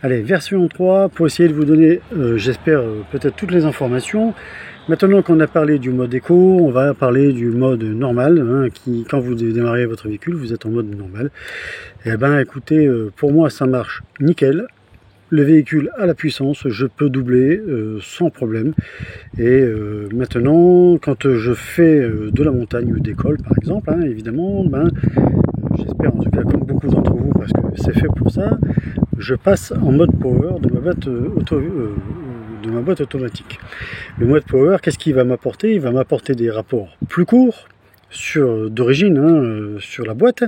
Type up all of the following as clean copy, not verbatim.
Allez, version 3 pour essayer de vous donner, j'espère, peut-être toutes les informations. Maintenant qu'on a parlé du mode éco, on va parler du mode normal, hein, qui, quand vous démarrez votre véhicule, vous êtes en mode normal. Et ben écoutez, pour moi ça marche nickel. Le véhicule a la puissance, je peux doubler sans problème. Et maintenant, quand je fais de la montagne ou des cols par exemple, hein, évidemment, j'espère en tout cas comme beaucoup d'entre vous, parce que c'est fait pour ça, je passe en mode power de ma boîte automatique. Le mode power, qu'est-ce qu'il va m'apporter? Il va m'apporter des rapports plus courts d'origine, sur la boîte,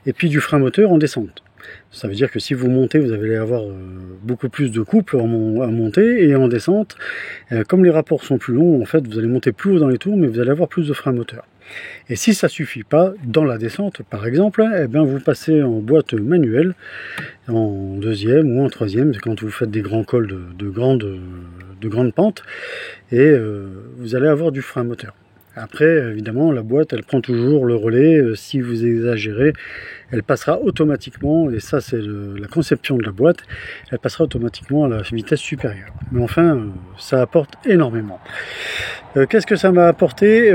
et puis du frein moteur en descente. Ça veut dire que si vous montez, vous allez avoir beaucoup plus de couple à monter, et en descente, comme les rapports sont plus longs, en fait, vous allez monter plus haut dans les tours, mais vous allez avoir plus de frein moteur. Et si ça suffit pas, dans la descente par exemple, eh bien vous passez en boîte manuelle, en deuxième ou en troisième, c'est quand vous faites des grands cols de grandes pentes, et vous allez avoir du frein moteur. Après, évidemment, la boîte, elle prend toujours le relais. Si vous exagérez, elle passera automatiquement, et ça c'est la conception de la boîte, elle passera automatiquement à la vitesse supérieure. Mais enfin, ça apporte énormément. Qu'est-ce que ça m'a apporté?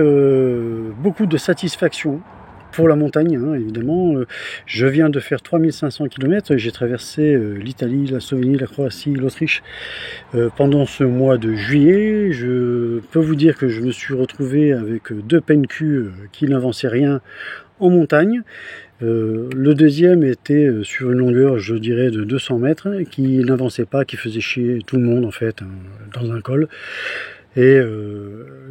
Beaucoup de satisfaction pour la montagne, hein, évidemment. Je viens de faire 3500 km, j'ai traversé l'Italie, la Slovénie, la Croatie, l'Autriche pendant ce mois de juillet. Je peux vous dire que je me suis retrouvé avec deux PNQ qui n'avançaient rien en montagne. Le deuxième était sur une longueur, je dirais, de 200 mètres, qui n'avançait pas, qui faisait chier tout le monde en fait, hein, dans un col. Et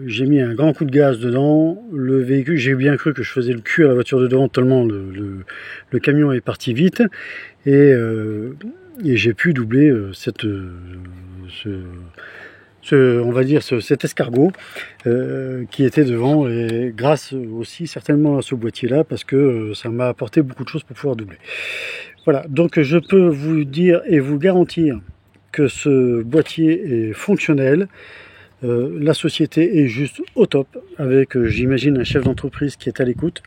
j'ai mis un grand coup de gaz dedans. Le véhicule, j'ai bien cru que je faisais le cul à la voiture de devant tellement le camion est parti vite, et j'ai pu doubler cet escargot qui était devant, et grâce aussi certainement à ce boîtier là, parce que ça m'a apporté beaucoup de choses pour pouvoir doubler. Voilà, donc je peux vous dire et vous garantir que ce boîtier est fonctionnel. La société est juste au top, avec j'imagine un chef d'entreprise qui est à l'écoute.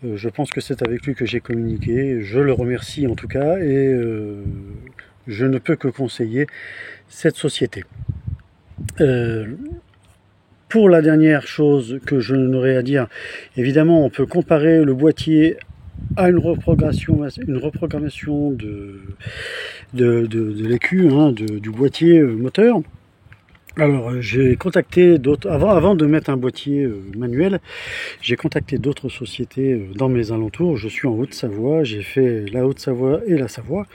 Je pense que c'est avec lui que j'ai communiqué, je le remercie en tout cas, et je ne peux que conseiller cette société. Pour la dernière chose que je n'aurai à dire, évidemment on peut comparer le boîtier à une reprogrammation de l'écu, hein, du boîtier moteur. Alors j'ai contacté d'autres, avant de mettre un boîtier manuel, j'ai contacté d'autres sociétés dans mes alentours. Je suis en Haute-Savoie, j'ai fait la Haute-Savoie et la Savoie.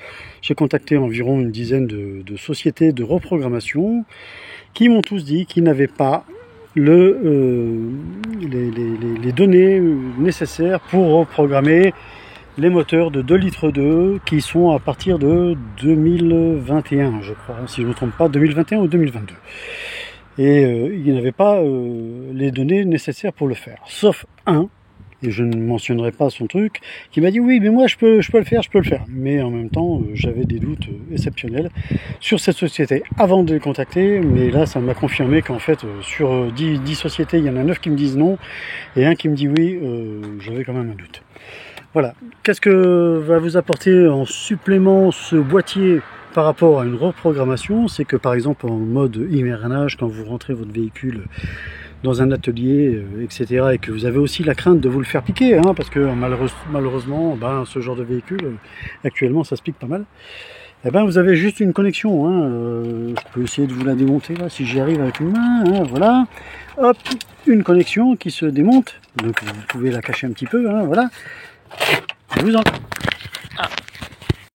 J'ai contacté environ une dizaine de sociétés de reprogrammation qui m'ont tous dit qu'ils n'avaient pas les données nécessaires pour reprogrammer les moteurs de 2,2 litres qui sont à partir de 2021, je crois, si je ne me trompe pas, 2021 ou 2022. Et il n'avait pas les données nécessaires pour le faire. Sauf un, et je ne mentionnerai pas son truc, qui m'a dit oui, mais moi je peux le faire. Mais en même temps, j'avais des doutes exceptionnels sur cette société avant de les contacter, mais là ça m'a confirmé qu'en fait, sur 10 sociétés, il y en a 9 qui me disent non, et un qui me dit oui, j'avais quand même un doute. Voilà, qu'est-ce que va vous apporter en supplément ce boîtier par rapport à une reprogrammation? C'est que par exemple en mode hivernage, quand vous rentrez votre véhicule dans un atelier, etc., et que vous avez aussi la crainte de vous le faire piquer, hein, parce que malheureusement, ce genre de véhicule, actuellement, ça se pique pas mal. Eh ben, vous avez juste une connexion, hein, je peux essayer de vous la démonter là, si j'y arrive avec une main, hein, voilà. Hop, une connexion qui se démonte, donc vous pouvez la cacher un petit peu, hein, voilà. Je vous en